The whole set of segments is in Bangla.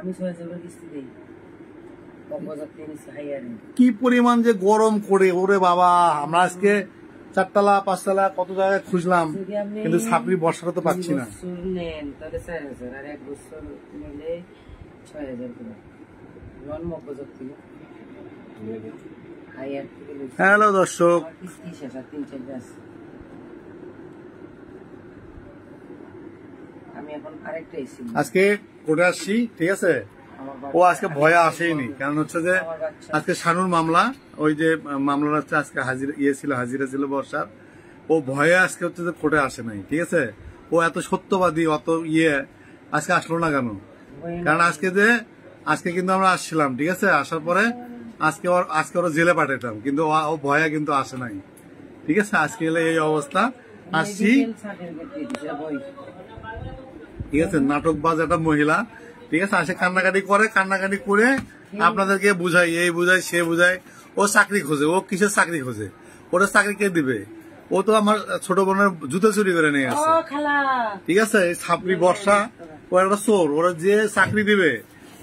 আমি 6000 কিস্তি দেই। কি পরিমাণ যে গরম করে ওরে বাবা। আমরা আজকে 4 তলা 5 তলা কত জায়গায় খুঁজলাম, কিন্তু ছাপরি বর্ষাটা তো পাচ্ছি না। হ্যালো দর্শক, আজকে কোর্টে আসছি, ঠিক আছে। ও আজকে ভয়ে আসেনি, কারণ হচ্ছে যে আজকে শানুর মামলা, ওই যে মামলাটা হচ্ছে আজকে হাজিরা ছিল বর্ষার। ও ভয়ে আজকে হচ্ছে যে কোর্টে আসে নাই, ঠিক আছে। ও এত সত্যবাদী, অত আজকে আসলো না কেন? কারণ আজকে কিন্তু আমরা আসছিলাম, ঠিক আছে। আসার পরে আজকে ওরা জেলে পাঠাতাম, কিন্তু ও ভয়ে কিন্তু আসে নাই, ঠিক আছে। আজকে এলে এই অবস্থা, আসছি, ঠিক আছে। নাটকবাজ একটা মহিলা, ঠিক আছে, আসে কান্নাকাটি করে আপনাদেরকে বুঝাই, এই বুঝাই সে বুঝায়। ও চাকরি খোঁজে, ও কিসের চাকরি খোঁজে? ওটা চাকরি কে দিবে? ও তো আমার ছোট বোনের জুতো চুরি করে নিয়ে আসছে, ঠিক আছে। ছাপরি বর্ষা, ও একটা চোর। ওরা যে চাকরি দিবে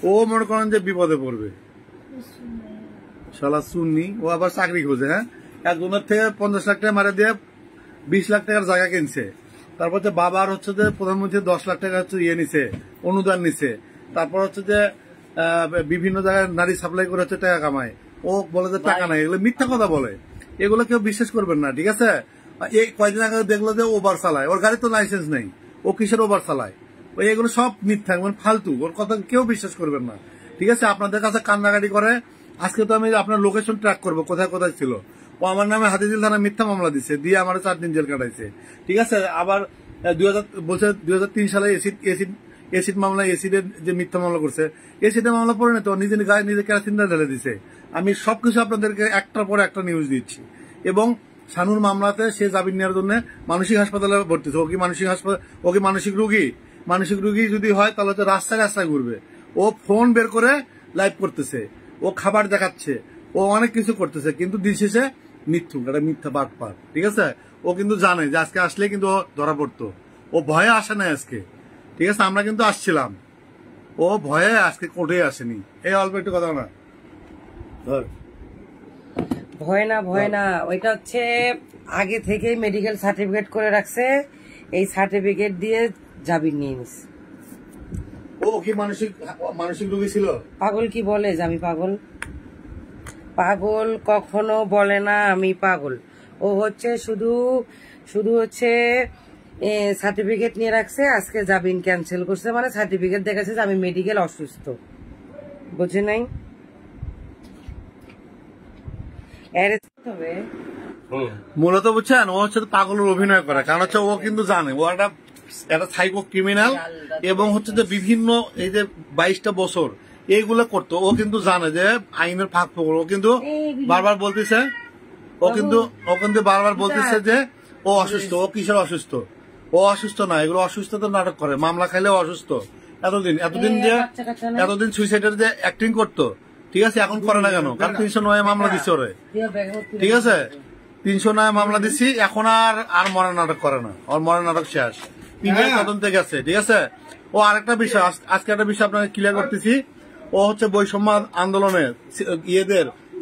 ও মনে করেন যে বিপদে পড়বে। শালা সুন্নি, ও আবার চাকরি খোঁজে। হ্যাঁ, একজনের থেকে 50 লাখ টাকা মারা দিয়ে 20 লাখ টাকার জায়গা কিনছে। তারপর যে বাবার হচ্ছে যে প্রধানমন্ত্রী 10 লাখ টাকা হচ্ছে নিছে, অনুদান নিছে। তারপর হচ্ছে যে বিভিন্ন জায়গায় নারী সাপ্লাই করে হচ্ছে টাকা কামায়। ও বলে যে টাকা নাই, এগুলো মিথ্যা কথা বলে, এগুলো কেউ বিশ্বাস করবেন না, ঠিক আছে। এই কয়েকদিন আগে দেখলো যে ওভার চালায়, ওর গাড়ি তো লাইসেন্স নেই, ও কিসের ওভার চালায়? ওই এগুলো সব মিথ্যা, মানে ফালতু, ওর কথা কেউ বিশ্বাস করবেন না, ঠিক আছে। আপনাদের কাছে কান্নাকাটি করে। আজকে তো আমি আপনার লোকেশন ট্র্যাক করবো, কোথায় কোথায় ছিল। ও আমার নামে হাতিঝিল থানা মিথ্যা মামলা দিচ্ছে, দিয়ে আমার 4 দিন জেল কাটাইছে, ঠিক আছে। আবার 2003 সালে এসিড মামলা, এসিডের যে মিথ্যা মামলা করছে, এসিডের মামলা পড়ে না তো, নিজে গায়ে নিজে কেরাসিন ঢেলে দিছে। আমি সবকিছু আপনাদেরকে একটার পর একটা নিউজ দিচ্ছি। এবং শানুর মামলাতে সে জামিন নেওয়ার জন্য মানসিক হাসপাতালে ভর্তি। ও কি মানসিক রোগী? মানসিক রোগী যদি হয় তাহলে তো রাস্তায় ঘুরবে। ও ফোন বের করে লাইভ করতেছে, ও খাবার দেখাচ্ছে, ও অনেক কিছু করতেছে, কিন্তু দিন শেষে একটা মিথ্যা বাটপার, ঠিক আছে। ও কিন্তু জানে যে আজকে আসলে কিন্তু ও ধরা পড়তো। ও ভয়ে আসে নাই আজকে, ঠিক আছে। আমরা কিন্তু আসছিলাম, ও ভয়ে আজকে কোর্টে আসেনি। এই অল্প একটু কথা না, ধর। ভয় না, ওইটা হচ্ছে আগে থেকে মেডিকেল সার্টিফিকেট করে রাখছে, এই সার্টিফিকেট দিয়ে জামিন নিয়ে নিস। ও কি মানসিক রোগী ছিল? পাগল কি বলে যে আমি পাগল? পাগল কখনো বলে না আমি পাগল। ও হচ্ছে শুধু হচ্ছে সার্টিফিকেট নিয়ে রাখছে, আজকে জামিন ক্যান্সেল করছে, মানে সার্টিফিকেট দেখাচ্ছে যে আমি মেডিকেল অসুস্থ, বুঝে নাই। মূলত বুঝছেন, ও হচ্ছে পাগলের অভিনয় করে, কারণ হচ্ছে ও কিন্তু জানে ও একটা সাইকো ক্রিমিনাল, এবং হচ্ছে যে বিভিন্ন এই যে 22টা বছর এইগুলো করতো। ও কিন্তু জানে যে আইনের ফাঁক ফোকর। ও কিন্তু বারবার বলতেছে যে ও অসুস্থ। ও কিসের অসুস্থ? ও অসুস্থ না, এগুলো অসুস্থ তো নাটক করে, মামলা খাইলে অসুস্থ। এতদিন সুইসাইডের যে অ্যাক্টিং করতো, ঠিক আছে, এখন করে না কেন? কারণ 309 মামলা দিচ্ছে ওরে, ঠিক আছে। 309 মামলা দিচ্ছি, এখন আর মরার নাটক করে না। ওর মরার নাটক শেষ, পিজিআই তদন্তে গেছে, ঠিক আছে। ও আরেকটা বিষয়, আজকে একটা বিষয় আপনাকে ক্লিয়ার করতেছি। ও হচ্ছে বৈষম্য আন্দোলনে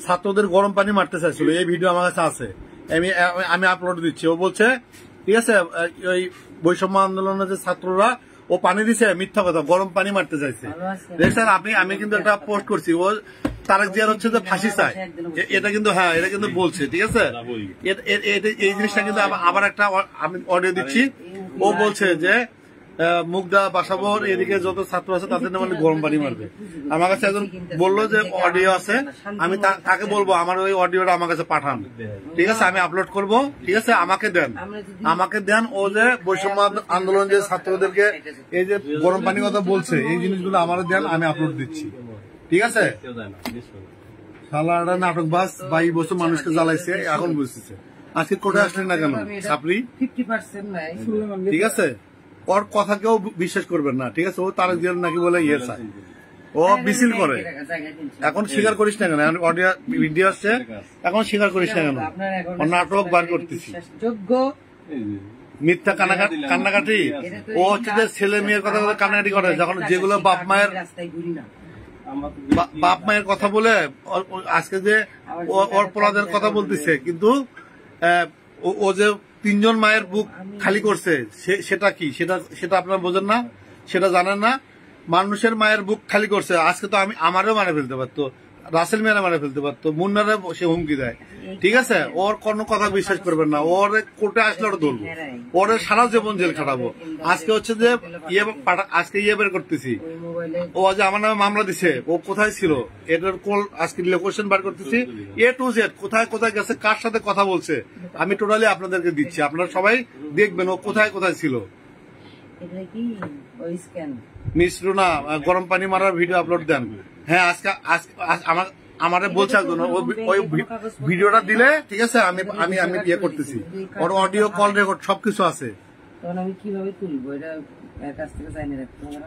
ছাত্রদের গরম পানি মারতে চাইছিল, এই ভিডিও আমার কাছে আছে, আমি আপলোড দিচ্ছি। ও বলছে, ঠিক আছে, ওই বৈষম্য আন্দোলনের যে ছাত্ররা ও পানি দিছে, মিথ্যা কথা, গরম পানি মারতে চাইছে। দেখছেন আপনি, আমি কিন্তু একটা পোস্ট করছি। ও তারেক জিয়ার হচ্ছে যে ফাঁসি চায়, এটা কিন্তু, হ্যাঁ, এটা কিন্তু বলছে, ঠিক আছে। এই জিনিসটা কিন্তু আবার একটা আমি অডিও দিচ্ছি। ও বলছে যে মুগদা, বাসাবর, এদিকে যত ছাত্র আছে তাদের নামে গরম পানি মারবে। আমার কাছে একজন বললো যে অডিও আছে, আমি তাকে বলবো আমার ওই অডিওটা আমার কাছে পাঠান, ঠিক আছে, আমি আপলোড করব, ঠিক আছে। আমাকে দেন। ও যে বৈষম্য আন্দোলন যে ছাত্রদেরকে এই যে গরম পানির কথা বলছে, এই জিনিসগুলো আমার দেন, আমি আপলোড দিচ্ছি, ঠিক আছে। শালাটা নাটকবাজ, 22 বছর মানুষকে জ্বালাইছে, এখন বুঝতেছে। আজকে কোর্টে আসলেন না কেন? ছাপরি 50% নাই, ঠিক আছে। ওর কথা কেউ বিশ্বাস করবেন না, ঠিক আছে। ও তারেক জিয়ার নাকি বলে চায়, ও মিছিল করে। এখন স্বীকার করিস না কেন? অডিও ভিডিও আসছে, এখন স্বীকার করিস না কেন? নাটক বার করতেছি, মিথ্যা কান্নাকাটি। ও হচ্ছে যে ছেলে মেয়ের কথা বলে কান্নাকাটি করে, যখন যেগুলো বাপ মায়ের কথা বলে আজকে যে ওর পোলাদের কথা বলতেছে, কিন্তু ও যে 3 জন মায়ের বুক খালি করছে সেটা কি, সেটা আপনারা বোঝেন না, সেটা জানেন না। মানুষের মায়ের বুক খালি করছে। আজকে তো আমারও মারা ফেলতে পারতো, রাসেল মেয়েরা মারা ফেলতে পারতো, মুন্নারে সে হুমকি দেয়। ঠিক আছে, ওর কোনো কথা বিশ্বাস করবেন না। ওর কোর্টে আসলে ওরা ধরবো, ওর সারা জীবন জেল খাটাবো। আজকে হচ্ছে যে আজকে বের করতেছি, ও যে আমার নামে মামলা দিছে, ও কোথায় ছিল এটার আজকে লোকেশন বার করতেছি, A to Z কোথায় কোথায় গেছে, কার সাথে কথা বলছে, আমি টোটালি আপনাদেরকে দিচ্ছি। আপনারা সবাই দেখবেন ও কোথায় কোথায় ছিল। মিস রুনা গরম পানি মারার ভিডিও আপলোড দেন। হ্যাঁ, আজকে আমারে বলছে ওই ভিডিওটা দিলে, ঠিক আছে, আমি ইয়ে করতেছি, ওর অডিও কল রেকর্ড সবকিছু আছে। তখন আমি কিভাবে তুলবো এটা, এর কাছ থেকে চাইনে রাখতে হবে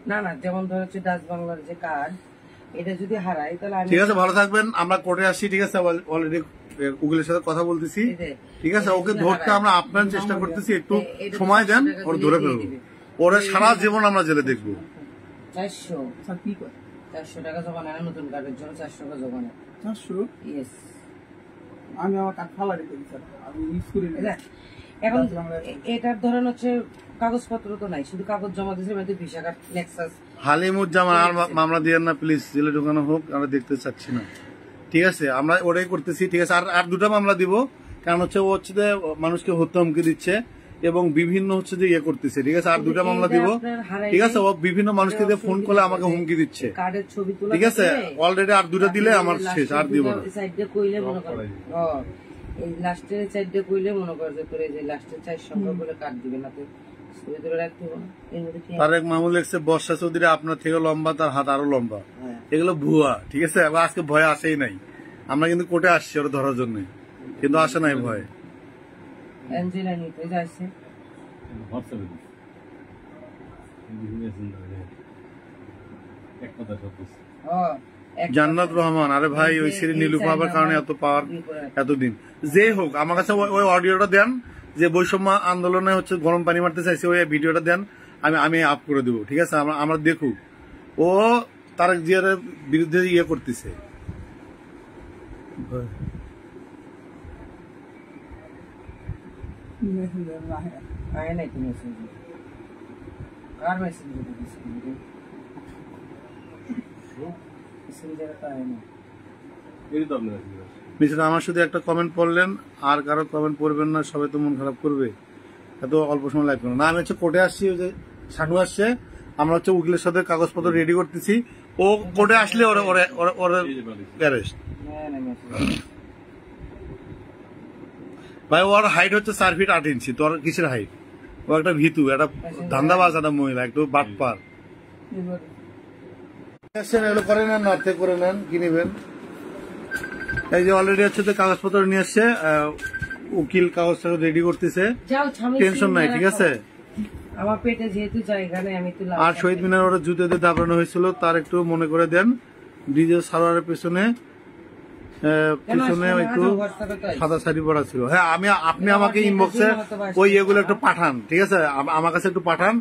না। না, যেমন ধর হচ্ছে ডাচ বাংলার যে কার্ড, এটা যদি হারাই তাহলে ঠিক আছে, ভালো থাকবেন। আমরা কোর্টে আসছি, ঠিক আছে, অলরেডি উকিলের সাথে কথা বলতেছি, ঠিক আছে। ওকে ধরতে আমরা আপনার চেষ্টা করতেছি, একটু সময় দেন, ওর ধরে ফেলবো। ওরে সারা জীবন আমরা জেলে দেখবো। 400 টাকা জমা নেয় নতুন কার্ডের জন্য, 400 টাকা জমা নেয়। 400? ইয়েস। আমি আমার কার্ড ফালা রেখে দিচ্ছি, আমি ইউজ করি না এখন। এটার ধরেন হচ্ছে কাগজপত্র তো নাই, শুধু কাগজ জমা দিয়েছে, ভিসা কার্ড, নেক্সাস। হালিমুজ্জামান আর মামলা দিয়েন না প্লিজ, জেলে ঢুকানো হোক, আমরা দেখতে চাচ্ছি না। ঠিক আছে, আমরা ওটাই করতেছি। ঠিক আছে, আর 2টা মামলা দিব, কারণ হচ্ছে ও হচ্ছে যে মানুষকে হত্যা হুমকি দিচ্ছে এবং বিভিন্ন হচ্ছে যে ইয়ে করতেছে। ঠিক আছে, আর 2টা মামলা দিব। ঠিক আছে, ও বিভিন্ন মানুষকে দিয়ে ফোন করলে আমাকে হুমকি দিচ্ছে। ঠিক আছে, অলরেডি আর 2টা দিলে আমার শেষ, আর দিব না। এই লাস্টের সাইডে কইলে মনে করে যে তোর এই যে লাস্টের 4 সংখ্যা বলে কাট দিবে না, তো ছবি তুলে রাখতে হবে না। এর মধ্যে কি তারেক মামুন লিখছে, বর্ষা চৌধুরী আপনার থেকে লম্বা, তার হাত আরো লম্বা। এগুলো ভুয়া। ঠিক আছে, আজকে ভয় আসেই নাই। আমরা কিন্তু কোর্টে আসছি ওরা ধরার জন্য, কিন্তু আসে নাই ভয়। অ্যাঞ্জেলা নিতে যাচ্ছে জান্নাত রহমান, আরে ভাই ওই সিঁড়ি নীলু পাওয়ার কারণে এত পাওয়ার এতদিন। যে হোক, আমার কাছে ওই অডিওটা দেন, যে বৈষম্য আন্দোলনে হচ্ছে গরম পানি মারতে চাইছে, ওই ভিডিওটা দেন, আমি আপ করে দেবো। ঠিক আছে, আমরা দেখুক ও তারেক জিয়ার বিরুদ্ধে ইয়ে করতেছে। আমার শুধু একটা কমেন্ট পড়লেন, আর কারো কমেন্ট পড়বেন না, সবাই তো মন খারাপ করবে। এত অল্প সময় লাগবে না। আমি হচ্ছে কোর্টে আসছি, ওই যে শানু আসছে, আমরা হচ্ছে উকিলের সাথে কাগজপত্র রেডি করতেছি। ও কোর্টে আসলে অ্যারেস্ট। ভাই ওর হাইট হচ্ছে 4 ফিট 8 ইঞ্চি। তোর কিসের হাইট? ও একটা ভীতু, একটা ধান্দাবাজ, একটা মহিলা, একটু বাটপার। এগুলো করে নেন, নার্থে করে নেন, কি নেবেন? এই যে অলরেডি হচ্ছে কাগজপত্র নিয়ে আসছে, উকিল কাগজটা রেডি করতেছে, টেনশন নাই। ঠিক আছে, আমার পেটে যেহেতু জায়গা নেই, আমি আর শহীদ মিনার ওরা জুতো দিয়ে দাবানো হয়েছিল, তার একটু মনে করে দেন। ডিজে সালোয়ারের পেছনে একটু সাদা শাড়ি পরা ছিল। হ্যাঁ, আপনি আমাকে ইনবক্সে ওই এগুলো একটু পাঠান। ঠিক আছে, আমার কাছে একটু পাঠান,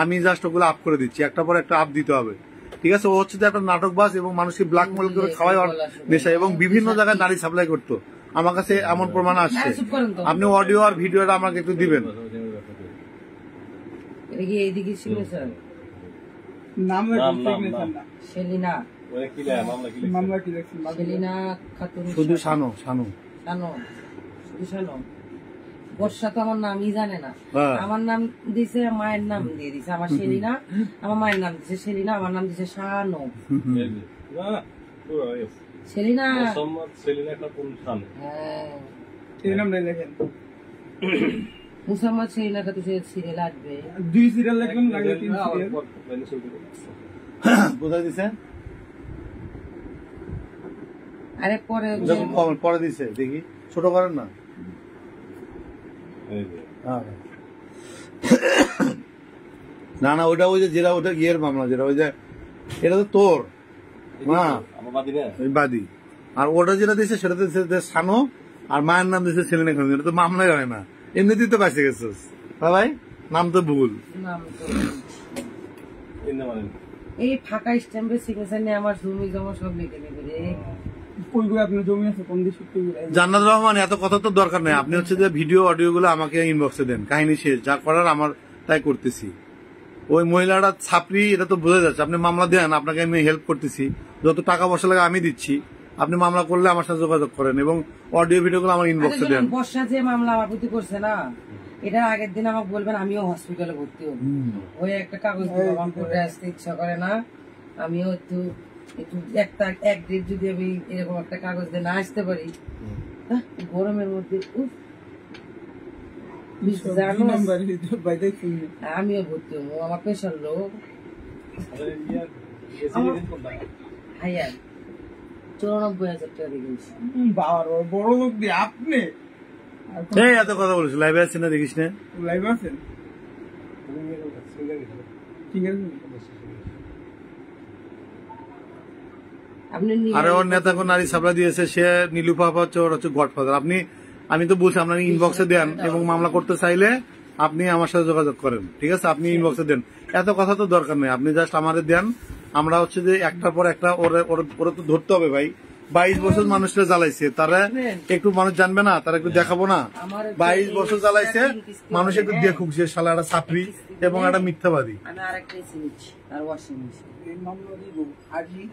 আমি জাস্ট ওগুলো আপ করে দিচ্ছি। একটা পর একটা আপ দিতে হবে। ঠিক আছে, ও হচ্ছে যে একটা নাটকবাজ এবং মানুষকে ব্ল্যাকমেল করে খাওয়াই নেশা, এবং বিভিন্ন জায়গায় নারী সাপ্লাই করতো। আমার কাছে এমন প্রমাণ আসছে। আপনি অডিও আর ভিডিওটা আমাকে একটু দিবেন। শুধু শানু বর্ষা তো আমার নামই জানে না। আমার নাম দিছে, মায়ের নাম দিয়ে দিছে আমার সেলিনা, আমার মায়ের নাম দিছে সেলিনা, আমার নাম দিছে শানু। সেলিনা, মুসাম্মদ সেলিনা তো সিরিয়াল আসবে, 2 সিরিয়াল লাগবে, লাগে 3 সিরিয়াল। কোথায় দিছে? আরে পরে দিছে, দেখি ছোট করেন না। না, ওটা ওই যে যেটা ওটা ইয়ের মামলা, যেটা ওই যে এটা তো তোর না, ওই বাদী। আর ওটা যেটা দিয়েছে সেটা দিয়েছে সানো, আর মায়ের নাম দিয়েছে সেলিনা খান। এটা তো মামলাই হয় না, এমনিতেই তো বেঁচে গেছিস ভাই, নাম তো ভুল। নাম তো এই ফাঁকা স্ট্যাম্পে সিগনেচার নিয়ে আমার জমি জমা সব লিখে নেবে রে। কইগুলো আপনার জমি আছে কোন দেশে কইগুলো? জান্নাত রহমান, এত কথা তো দরকার নেই। আপনি হচ্ছে যে ভিডিও অডিও গুলো আমাকে ইনবক্সে দেন, কাহিনী শেষ, যা করার আমার তাই করতেছি। ওই মহিলাটা ছাপরি, এটা তো বোঝা যাচ্ছে। আপনি মামলা দেন, আপনাকে আমি হেল্প করতেছি, যত টাকা পয়সা লাগে আমি দিচ্ছি। আপনি মামলা করলে আমার সাথে যোগাযোগ করেন এবং অডিও ভিডিও গুলো আমার ইনবক্সে দেন। বর্ষা যে মামলা আমার প্রতি করছে না, এটা আগের দিন আমাকে বলবেন, আমিও হসপিটালে ভর্তি হবো। ওই একটা কাগজ আমার করে আসতে ইচ্ছা করে না, আমিও একটু একটু এক ডেট যদি আমি এরকম একটা কাগজ দিয়ে না আসতে পারি গরমের মধ্যে, আমিও ভর্তি হবো। আমার পেশার লোক হাইয়ার 94,000 টাকা দিয়েছি। বাবার বড় লোক দিয়ে আপনি এই এত কথা বলিস, লাইভে আছি না, দেখিস না? লাইভ আছেন? ঠিক আছে। আরে ওর নেতা কোন নারী সাপ্লাই দিয়েছে, সে নীলুফা হচ্ছে, ওর হচ্ছে গডফাদার। আমি তো বলছি আপনার ইনবক্সে দেন এবং মামলা করতে চাইলে আপনি আমার সাথে যোগাযোগ করেন, ঠিক আছে? আপনি ইনবক্সে দেন, এত কথা তো দরকার নেই। আপনি জাস্ট আমাদের দেন, আমরা হচ্ছে যে একটার পর একটা ওরা তো ধরতে হবে ভাই। 22 বছর মানুষরা জ্বালাইছে, তারা একটু মানুষ জানবে না, তারা একটু দেখাবো না? 22 বছর জ্বালাইছে মানুষ, একটু দেখুক যে শালা একটা ছাপরি এবং একটা মিথ্যাবাদী। আমি আরেকটা এসে নিচ্ছি, আর ওয়াশিং মেশিন এই মামলা দিব আজই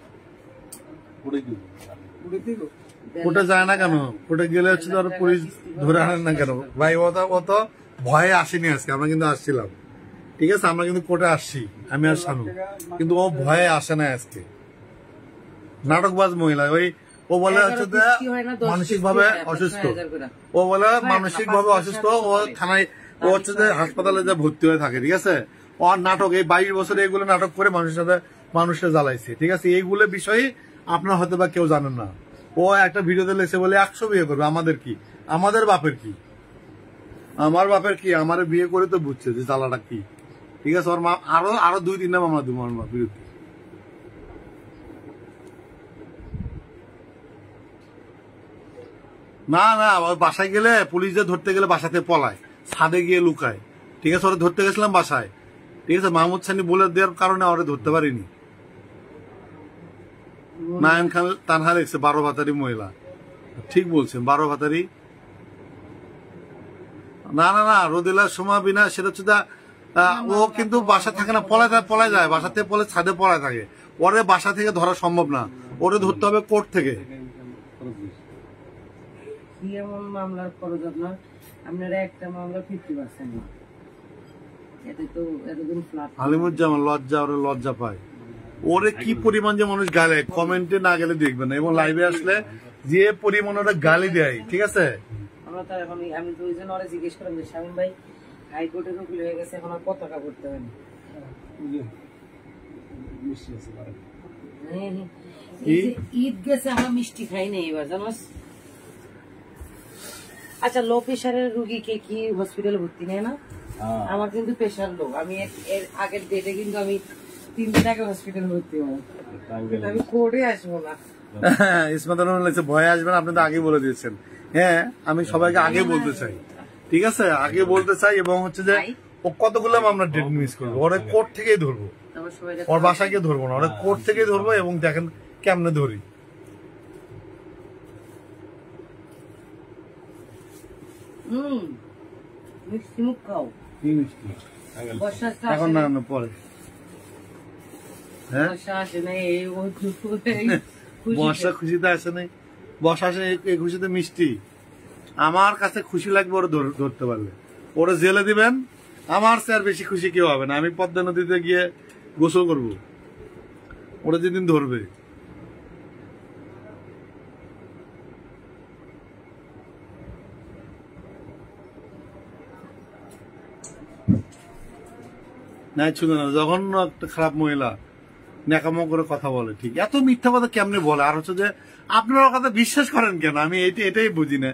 উড়ে দিব। কোর্টে যায় না কেন? কোর্টে গেলে হচ্ছে তো পুলিশ ধরে আনেন না কেন ভাই? ও তো ভয়ে আসেনি আজকে, আমরা কিন্তু আসছিলাম, ঠিক আছে? আমরা কিন্তু কোর্টে আসছি, আমি আর শানু, কিন্তু ও ভয়ে আসে না আজকে। নাটকবাজ মহিলা, ওই ও বলে হচ্ছে মানসিক ভাবে অসুস্থ, ও বলে মানসিক ভাবে অসুস্থ, ও থানায়, ও হচ্ছে যে হাসপাতালে যা ভর্তি হয়ে থাকে, ঠিক আছে? ওর নাটক, এই 22 বছরে এইগুলো নাটক করে মানুষের সাথে মানুষরা জ্বালাইছে, ঠিক আছে? এইগুলো বিষয়ে আপনার হয়তো বা কেউ জানেন না। ও একটা ভিডিওতে লেগেছে বলে 100 বিয়ে করবে, আমাদের কি? আমাদের বাপের কি? আমার বাপের কি? আমার বিয়ে করে তো বুঝছে যে জ্বালাটা কি, ঠিক আছে? ওর মা আরো 2-3 নাম আমরা দেবো আমার বিরুদ্ধে। না না, ওই বাসায় গেলে পুলিশদের ধরতে গেলে বাসাতে পলায়, ছাদে গিয়ে লুকায়, ঠিক আছে? ওরা ধরতে গেছিলাম বাসায়, ঠিক আছে? মাহমুদ সানি বলে দেওয়ার কারণে ওরা ধরতে পারিনি। নায়ন খান তানহা লেগছে 12 ভাতারি মহিলা, ঠিক বলছেন, 12 ভাতারি। না না না, রোদেলার সময় বিনা, সেটা হচ্ছে ও কিন্তু বাসা থাকে না, পলায় যায়, বাসা থেকে পলে ছাদে পলায় থাকে। ওরে বাসা থেকে ধরা সম্ভব না, ওরে ধরতে হবে কোর্ট থেকে। কি এমন মামলার খরচ আপনার? আপনারা একটা মামলা 50% না, এতে তো এতদিন ফ্ল্যাট। আলিমুজ্জামান লজ্জা, ওরে লজ্জা পায়। ওরে কি পরিমাণ যে মানুষ গালে, কমেন্টে না গেলে দেখবেন না, এবং লাইভে আসলে যে পরিমাণ ওরা গালি দেয়, ঠিক আছে? আমরা তো এখন, আমি তো ওই জন্য ওরা জিজ্ঞেস করলাম যে শামীম ভাই হাইকোর্টের উকিল হয়ে গেছে, এখন আর পতাকা করতে হবে না। ঈদ গেছে, আমরা মিষ্টি খাই না এবার, জানোস? আচ্ছা, লো প্রেশারের রুগীকে কি হসপিটালে ভর্তি নেয় না? আমার কিন্তু প্রেশার লো, আমি এর আগের ডেটে কিন্তু আমি 3 দিন আগে হসপিটালে ভর্তি হবো, আমি কোর্টে আসবো না। ইসমাত ভয়ে আসবেন, আপনি তো আগে বলে দিয়েছেন। হ্যাঁ, আমি সবাইকে আগে বলতে চাই, ঠিক আছে? আগে বলতে চাই, এবং হচ্ছে যে ও কতগুলো আমরা ডেট মিস করবো, ওরা কোর্ট থেকেই ধরবো, ওর বাসায় গিয়ে ধরবো না, ওরা কোর্ট থেকেই ধরবো, এবং দেখেন কেমনে ধরি। মিষ্টি মুখ খাও, এখন না না পরে, হ্যাঁ বর্ষা খুশিতে আসে নাই, বর্ষা আসে এই খুশিতে মিষ্টি। আমার কাছে খুশি লাগবে ওরা ধরতে পারলে, ওরা জেলে দিবেন, আমার চেয়ে বেশি খুশি কেউ হবে না। আমি পদ্মা নদীতে গিয়ে গোসল করব, ওরা যেদিন ধরবে। নাই শুনে না, যখন একটা খারাপ মহিলা ন্যাকামো করে কথা বলে, ঠিক এত মিথ্যা কথা কেমনে বলে? আর হচ্ছে যে আপনারা কথা বিশ্বাস করেন কেন? আমি এটাই বুঝি না।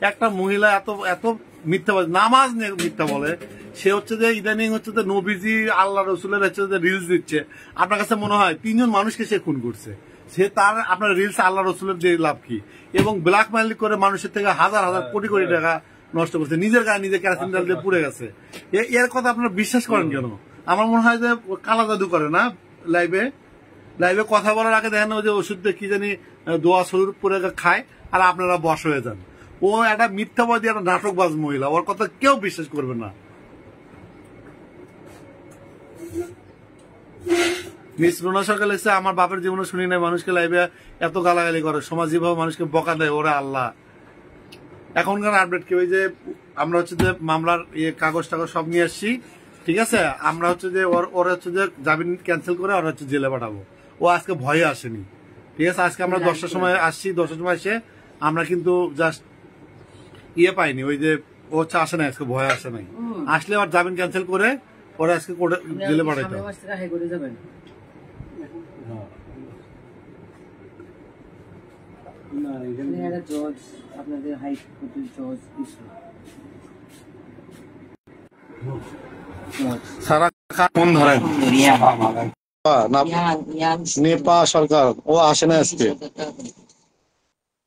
একটা মহিলা এত এত মিথ্যা বলে, নামাজ নিয়ে মিথ্যা বলে, সে হচ্ছে যে ইদানিং হচ্ছে যে নবীজি আল্লাহ রসুলের হচ্ছে যে রিলস দিচ্ছে। আপনার কাছে মনে হয় 3 জন মানুষকে সে খুন করছে, সে তার আপনার রিলস আল্লাহ রসুলের দিয়ে লাভ কি? এবং ব্ল্যাকমেইল করে মানুষের থেকে হাজার হাজার কোটি কোটি টাকা নষ্ট করছে, নিজের গায়ে নিজে কেরোসিন তেল দিয়ে পুড়ে গেছে। এর কথা আপনারা বিশ্বাস করেন কেন? আমার মনে হয় যে কালা জাদু করে না লাইভে লাইভে কথা বলার আগে দেখেন যে ওষুধ দিয়ে কি জানি দোয়া শরীর পুরে খায় আর আপনারা বশ হয়ে যান। ও একটা মিথ্যাবাদী, একটা নাটকবাজ মহিলা, ওর কথা কেউ বিশ্বাস করবে না। মিস রুনা সরকার লিখছে, আমার বাপের জীবনে শুনি নাই মানুষকে লাইভে এত গালাগালি করে, সমাজ যেভাবে মানুষকে বকা দেয়, ওরা আল্লাহ। এখনকার আপডেট কি, ওই যে আমরা হচ্ছে যে মামলার কাগজ টাগজ সব নিয়ে আসছি, ঠিক আছে? আমরা হচ্ছে যে ওর হচ্ছে যে জামিন ক্যান্সেল করে ওরা হচ্ছে জেলে পাঠাবো। ও আজকে ভয়ে আসেনি, ঠিক আছে? আজকে আমরা 10টার সময় আসছি, 10টার সময় এসে আমরা কিন্তু জাস্ট পাইনি, ওই যে ও হচ্ছে আসে নাই, আজকে ভয়ে আসে নাই। আসলে ওর জামিন ক্যান্সেল করে ওরা আজকে জেলে পাঠাইতো। সারা ফোন ধরেন নেপা সরকার, ও আসে না আজকে।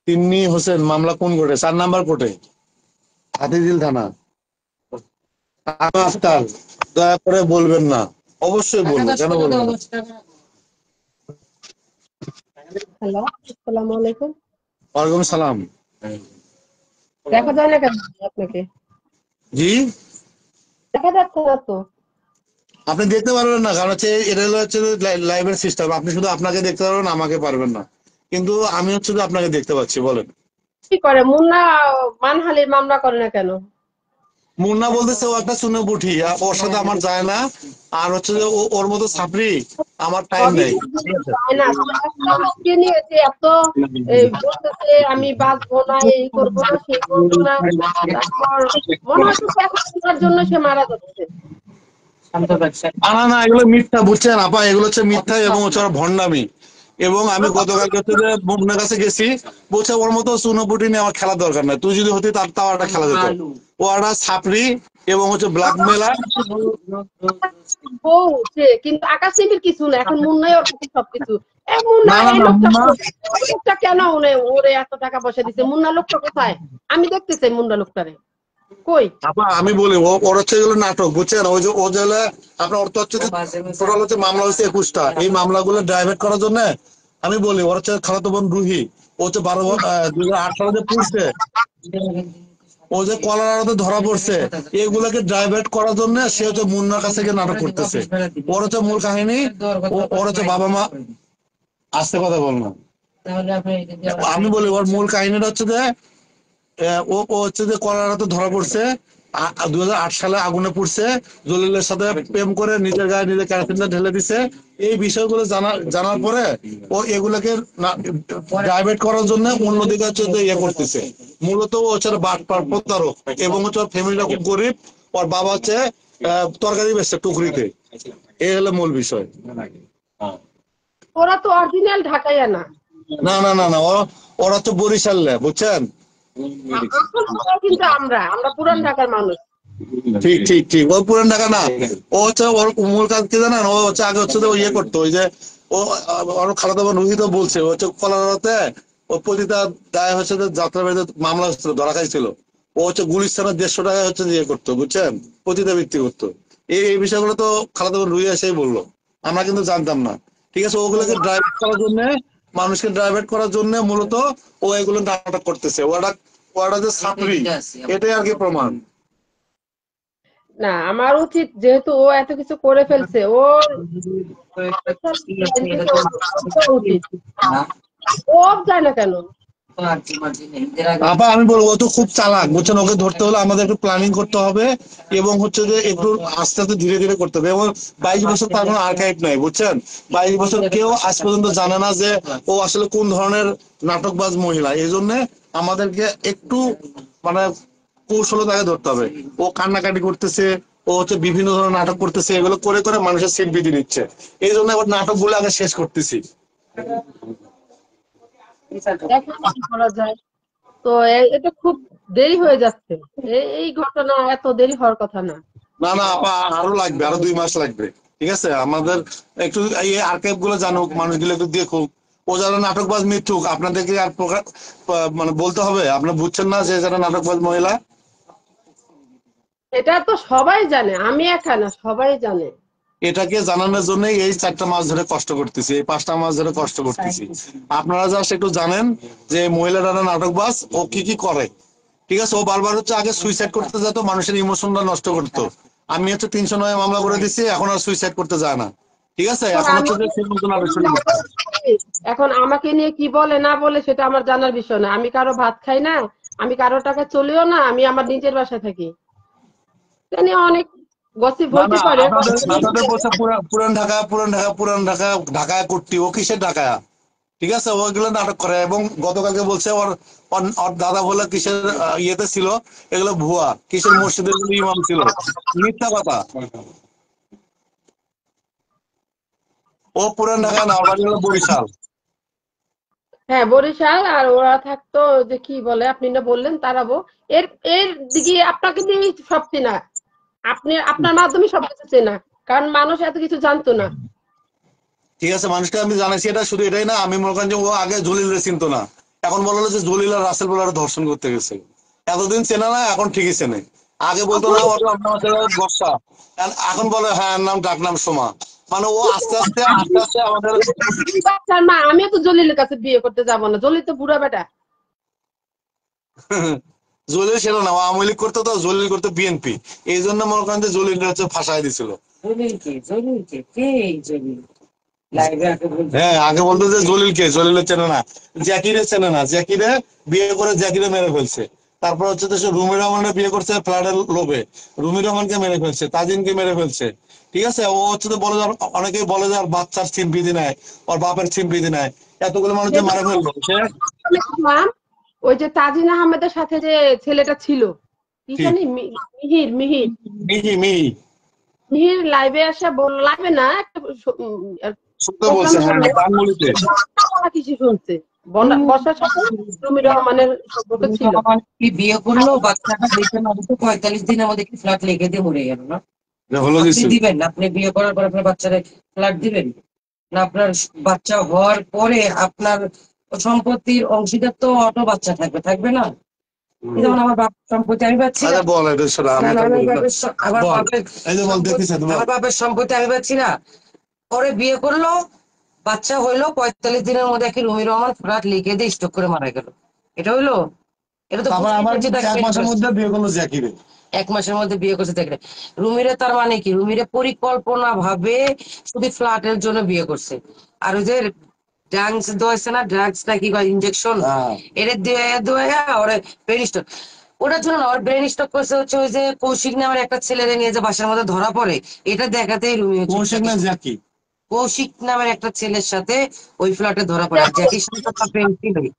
তিন্নি হোসেন মামলা কোন কোর্টে? 4 নাম্বার কোর্টে, হাতিঝিল থানা। আফতার, দয়া করে বলবেন না। অবশ্যই বলবো, কেন বলবো? হ্যালো, আসসালামু আলাইকুম। ওয়ালাইকুম সালাম। দেখা যায় না কেন আপনাকে? জি, দেখা যাচ্ছে না তো। আপনি দেখতে পারবেন না, কারণ হচ্ছে এটা হচ্ছে লাইভের সিস্টেম। আপনি শুধু আপনাকে দেখতে পারবেন, আমাকে পারবেন না। কিন্তু আমি হচ্ছে যে আপনাকে দেখতে পাচ্ছি। বলেন কি করে মুন্না মানহানির মামলা করে না কেন? মুন্না বলতেছে ও একটা শুনে বুঠি, ওর সাথে আমার যায় না। আর হচ্ছে যে ওর মতো ছাপরি আমার টাইম নেই। যায় না, আজকে নিয়ে যে এত বলতেছে আমি বাঁচবো না, এই করবো না, সেই করবো না। তারপর মনে হচ্ছে টাকার জন্য সে মারা যাচ্ছে। না না, এগুলো মিথ্যা, বুঝছেন আপা? এগুলো হচ্ছে মিথ্যা এবং হচ্ছে ওরা ভণ্ডামি। এবং আমি গতকাল হচ্ছে যে মুন্নার কাছে গেছি, বলছে ওর মতো সুনোপুটি নিয়ে আমার খেলার দরকার নাই, তুই যদি হতি তাও একটা খেলা যেত। ও একটা ছাপরি এবং হচ্ছে ব্ল্যাকমেলার। বউ সে, কিন্তু আকাশ টিভির কিছু না, এখন মুন্নাই ওর কাছে সবকিছু। মুন্না এই লোকটা কেন ওরে এত টাকা পয়সা দিচ্ছে? মুন্না লোকটা কোথায়? আমি দেখতে চাই মুন্না লোকটারে কই। আপা আমি বলি, ওর হচ্ছে এগুলো নাটক, বুঝছেন? ওই যে ও জেলে আপনার অর্থ হচ্ছে টোটাল হচ্ছে মামলা হচ্ছে 21টা। এই মামলাগুলো ড্রাইভেট করার জন্য আমি বলি, ওর হচ্ছে খালাতো বোন রুহি, ও হচ্ছে 2008 সালে পড়ছে, ও যে কলারাতে ধরা পড়ছে, এগুলোকে ড্রাইভেট করার জন্য সে হচ্ছে মুন্নার কাছে গিয়ে নাটক করতেছে। ওর হচ্ছে মূল কাহিনী, ওর হচ্ছে বাবা মা। আস্তে কথা বল না। আমি বলি ওর মূল কাহিনীটা হচ্ছে যে ও হচ্ছে যে কলারাতে ধরা পড়ছে, 2008 সালে আগুনে পড়ছে, জলিলের সাথে প্রেম করে নিজের গায়ে নিজে কেরোসিনটা ঢেলে দিছে। এই বিষয়গুলো জানার পরে ও এগুলোকে ডাইভার্ট করার জন্য অন্যদিকে হচ্ছে করতেছে। মূলত ও হচ্ছে বাটপার, প্রতারক, এবং হচ্ছে ওর ফ্যামিলিটা খুব গরিব। ওর বাবা হচ্ছে তরকারি বেচছে টুকরিতে। এই হলো মূল বিষয়। ওরা তো অরিজিনাল ঢাকাইয়া না। না না না না, ওরা তো বরিশালে, বুঝছেন? কিন্তু আমরা পুরান ঢাকার মানুষ। ঠিক ঠিক ঠিক, ও পুরান ঢাকা না। ও হচ্ছে ওর মূল কাজ কি জানেন? ও হচ্ছে আগে হচ্ছে ইয়ে করতো, ওই যে ও ওর খালাতো বোন রুহি তো বলছে, ও হচ্ছে কলারাতে ও প্রতিটা দায় হচ্ছে যাত্রা বাড়িতে মামলা হচ্ছিল, ধরা খাইছিল। ও হচ্ছে গুলিস্তানের 150 টাকায় হচ্ছে ইয়ে করতো, বুঝছেন? প্রতিটা ব্যক্তি করতো। এই বিষয়গুলো তো খালাতো বোন রুহি এসেই বললো, আমরা কিন্তু জানতাম না। ঠিক আছে, ওগুলোকে ড্রাইভার করার জন্য, মানুষকে ড্রাইভার করার জন্য মূলত ও এগুলো নাটক করতেছে। ওটা যে ছাত্রী, এটাই আর কি প্রমাণ। না, আমার উচিত, যেহেতু ও এত কিছু করে ফেলছে, ওর উচিত। ও যায় না কেন? আপা আমি বলবো, ও তো খুব চালাক, বুঝছেন? ওকে ধরতে হলে আমাদের একটু প্ল্যানিং করতে হবে এবং হচ্ছে যে একটু আস্তে আস্তে ধীরে ধীরে করতে হবে। এবং 22 বছর তার কোনো আর্কাইভ নাই, বুঝছেন? 22 বছর কেউ আজ পর্যন্ত জানে না যে ও আসলে কোন ধরনের নাটকবাজ মহিলা। এই জন্য আমাদেরকে একটু মানে কৌশলতাকে ধরতে হবে। ও কান্নাকাটি করতেছে, ও হচ্ছে বিভিন্ন ধরনের নাটক করতেছে, এগুলো করে করে মানুষের সিট বিধি নিচ্ছে। এই জন্য এবার নাটকগুলো আগে শেষ করতেছি। তো এটা খুব দেরি হয়ে যাচ্ছে। এই ঘটনা এত দেরি হওয়ার কথা না। না না আপা, আরো লাগবে, আরো 2 মাস লাগবে। ঠিক আছে, আমাদের একটু এই আর্কাইভ গুলো জানুক, মানুষগুলো একটু দেখুক। ও যারা নাটকবাজ মিথ্যুক, আপনাদেরকে আর মানে বলতে হবে? আপনারা বুঝছেন না যে যারা নাটকবাজ মহিলা? এটা তো সবাই জানে, আমি একা না, সবাই জানে। এটাকে জানানোর জন্য এই 4টা মাস ধরে কষ্ট করতেছি, এই 5টা মাস ধরে কষ্ট করতেছি। আপনারা জাস্ট একটু জানেন যে মহিলাটা নাটকবাজ, ও কি কি করে। ঠিক আছে, ও বারবার হচ্ছে আগে সুইসাইড করতে যেত, মানুষের ইমোশনটা নষ্ট করতো। আমি হচ্ছে 309 মামলা করে দিচ্ছি, এখন আর সুইসাইড করতে যায় না। ঠিক আছে, এখন হচ্ছে যে সে নতুন নাটক শুরু করতে। এখন আমাকে নিয়ে কি বলে না বলে সেটা আমার জানার বিষয় না। আমি কারো ভাত খাই না, আমি কারো টাকা চলিও না, আমি আমার নিজের বাসায় থাকি। এটা নিয়ে অনেক গসিপ না হইতে না, পারে। আপনাদের বলছে পুরান ঢাকা, পুরান ঢাকা, পুরান ঢাকা, ঢাকায় করতি, ও কিসের ঢাকায়? ঠিক আছে, ওগুলো নাটক করে। এবং গতকালকে বলছে ওর ওর দাদা বলে কিসের ইয়েতে ছিল, এগুলো ভুয়া, কিসের মসজিদের ইমাম ছিল, মিথ্যা কথা। ও পুরান ঢাকা না, ওর বাড়ি হলো বরিশাল। হ্যাঁ, বরিশাল। আর ওরা থাকতো যে কি বলে, আপনি না বললেন তারাবো। এর এর দিকে আপনাকে দিয়ে সব চেনা, আপনি আপনার মাধ্যমে সবকিছু চেনা, কারণ মানুষ এত কিছু জানতো না। ঠিক আছে, মানুষকে আমি জানাইছি, এটা শুধু এটাই না, আমি মনে করেন যে ও আগে জলিলের চিনতো না, এখন বললো যে জলিল আর রাসেল বলার ধর্ষণ করতে গেছে। এতদিন চেনা না, এখন ঠিকই চেনে। আগে বলতো না ওর বর্ষা, এখন বলে হ্যাঁ নাম ডাক নাম সোমা। মানে ও আস্তে আস্তে আস্তে আস্তে আমাদের বাচ্চার মা, আমিও তো জলিলের কাছে বিয়ে করতে যাবো না, জলিল তো বুড়া বেটা। জলিল ছিল না, ও আওয়ামী লীগ করতো, তো জলিল করতো বিএনপি। এই জন্য মনে করেন যে জলিল হচ্ছে ফাঁসাই দিছিল। হ্যাঁ, আগে বলতো যে জলিল কে, জলিলের চেনে না, জ্যাকিরে চেনে না, জ্যাকিরে বিয়ে করে জ্যাকিরে মেরে ফেলছে। তারপর হচ্ছে তো সে রুমি রহমানের বিয়ে করছে ফ্ল্যাটের লোভে, রুমি রহমানকে মেরে ফেলছে, তাজিনকে মেরে ফেলছে। ঠিক আছে, ও হচ্ছে তো বলে যার, অনেকেই বলে যে আর বাচ্চার সিম্পিতি নেয়, ওর বাপের সিম্পিতি নেয়, এতগুলো মানুষ যে মারা ফেললো সে। ওই যে তাজিন আহমেদের সাথে যে ছেলেটা ছিল, কি ঠিক, জানি, মিহির মিহির মিহি মিহি মিহির লাইভে আসে বলল, লাইভে না, একটা সত্য বলছে, প্রোগ্রামে হ্যাঁ, বললো বাংমুলিতে। কিছু শুনছে বর্ষার সাথে রুমি রহমানের সম্পর্ক ছিল। কি বিয়ে করলো, বাচ্চাটা দেখে না, 45 দিনের মধ্যে কি ফ্ল্যাট লিখে দিয়ে মরে গেল না? হলো আপনি দিচ্ছে। দিবেন? আপনি বিয়ে করার পর আপনার বাচ্চারা ফ্ল্যাট দিবেন না? আপনার বাচ্চা হওয়ার পরে আপনার সম্পত্তির অংশীদার তো অটো বাচ্চা থাকবে, থাকবে না? যেমন আমার বাপ সম্পত্তি আমি পাচ্ছি না, আচ্ছা বল, এটা শোনা, আমি না না, এটা আমার বলি না। বাপের আমার বল, বাপের এই যে বল, দেখতেছি আমার বাপের সম্পত্তি আমি পাচ্ছি না। পরে বিয়ে করলো, বাচ্চা হইলো, 45 দিনের মধ্যে একই রুমি রহমান ফ্ল্যাট লিখে দিয়ে স্টক করে মারা গেল। এটা হইলো? এটা তো তারপর আবার 1 মাসের মধ্যে বিয়ে করলো জ্যাকিরে। 1 মাসের মধ্যে বিয়ে করছে দেখলে। রুমিরে তার মানে কি, রুমিরে পরিকল্পনা ভাবে শুধু ফ্ল্যাটের জন্য বিয়ে করছে। আর ওই যে ড্রাগস দোয়াইছে না, ড্রাগস নাকি ইনজেকশন, এটা দিয়ে দোয়া ওরে ব্রেন স্ট্রোক। ওটার জন্য না, ওর ব্রেন স্ট্রোক করছে হচ্ছে ওই যে কৌশিক নামের একটা ছেলেরে নিয়ে যে বাসার মধ্যে ধরা পড়ে, এটা দেখাতেই রুমি কৌশিক না জ্যাকি? কৌশিক নামের একটা ছেলের সাথে ওই ফ্ল্যাটে ধরা পড়ে। আর জ্যাকির সাথে তো তার প্রেম ছিলই।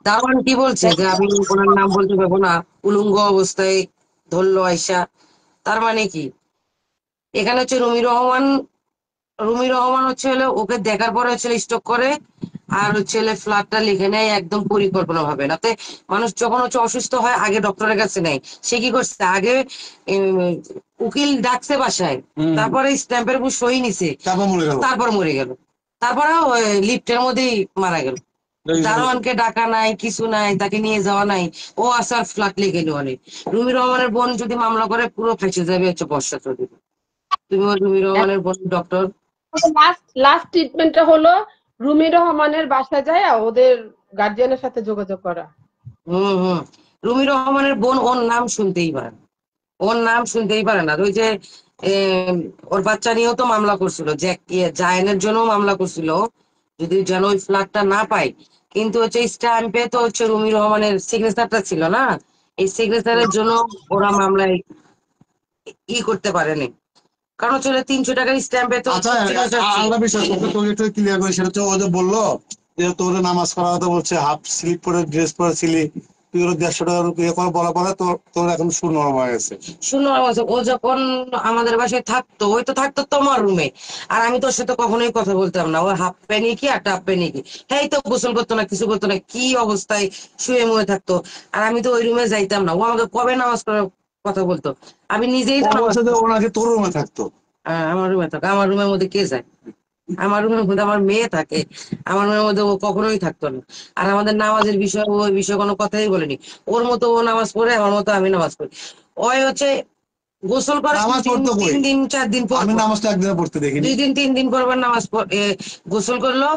দারোয়ান কি বলছে যে আমি ওনার নাম বলতে পারবো না, উলঙ্গ অবস্থায় ধরলো আয়সা। তার মানে কি, এখানে হচ্ছে রুমি রহমান হচ্ছে হলো ওকে দেখার পরে হচ্ছে স্টক করে, আর হচ্ছে ফ্ল্যাটটা লিখে নেয় একদম পরিকল্পনা ভাবে। রাতে মানুষ যখন হচ্ছে অসুস্থ হয় আগে ডক্টরের কাছে নেয়, সে কি করছে আগে উম, উকিল ডাকছে বাসায়, তারপরে স্ট্যাম্পের উপর সই নিছে, তারপর মরে গেল। তারপরে লিফটের মধ্যেই মারা গেল। দারোয়ানকে ডাকা নাই, কিছু নাই, তাকে নিয়ে যাওয়া নাই, ও আসার ফ্ল্যাট লিখে নেওয়া নেই। রুমি রহমানের বোন যদি মামলা করে পুরো ফেঁসে যাবে হচ্ছে বর্ষা চৌধুরী। তুমি ওর রুমি রহমানের বোন ডক্টর। লাস্ট লাস্ট ট্রিটমেন্টটা হলো রুমি রহমানের বাসায় যায় ওদের গার্জিয়ানের সাথে যোগাযোগ করা। হম। রুমি রহমানের বোন ওর নাম শুনতেই পারে না, ওর নাম শুনতেই পারে না। ওই যে ওর বাচ্চা নিয়েও তো মামলা করছিল, জায়নের জন্য মামলা করছিল, যদি যেন ওই ফ্ল্যাটটা না পাই। কিন্তু হচ্ছে স্ট্যাম্পে তো হচ্ছে রুমি রহমানের সিগনেচারটা ছিল না, এই সিগনেচারের জন্য ওরা মামলায় করতে পারেনি। কারণ হচ্ছে 300 টাকার স্ট্যাম্পে তো আচ্ছা, আলাদা বিষয়, তোকে একটু ক্লিয়ার করি। সেটা হচ্ছে ও যে বললো যে তোর নামাজ পড়া কথা বলছে, হাফ স্লিপ পরে ড্রেস পরেছিলি, তুই ওর 150 টাকার ইয়ে করে বলা পরে তোর এখন সুর নরম হয়ে গেছে। শুনো, ও যখন আমাদের বাসায় থাকতো, ওই তো থাকতো তোমার রুমে, আর আমি তোর সাথে কখনোই কথা বলতাম না। ও হাফ প্যানি কি একটা হাফ প্যানি কি, হ্যাঁ তো গোসল করতো না, কিছু করতো না, কি অবস্থায় শুয়ে মুয়ে থাকতো। আর আমি তো ওই রুমে যাইতাম না। ও আমাকে কবে নামাজ পড়ার কথা বলতো, আমি নিজেই তো নামাজ ও নাকি তোর রুমে থাকতো। আমার রুমে থাকো, আমার রুমের মধ্যে কে যায়? আমার রুমের মধ্যে আমার মেয়ে থাকে, আমার রুমের মধ্যে ও কখনোই থাকতো না। আর আমাদের নামাজের বিষয়, ও ওই বিষয়ে কোনো কথাই বলেনি। ওর মতো ও নামাজ পড়ে, আমার মতো আমি নামাজ পড়ি। ওই হচ্ছে গোসল করে নামাজ পড়তো কই? 3 দিন 4 দিন পর আমি পর, নামাজটা একদিনে পড়তে দেখিনি। 2 দিন 3 দিন পর পর গোসল করলো।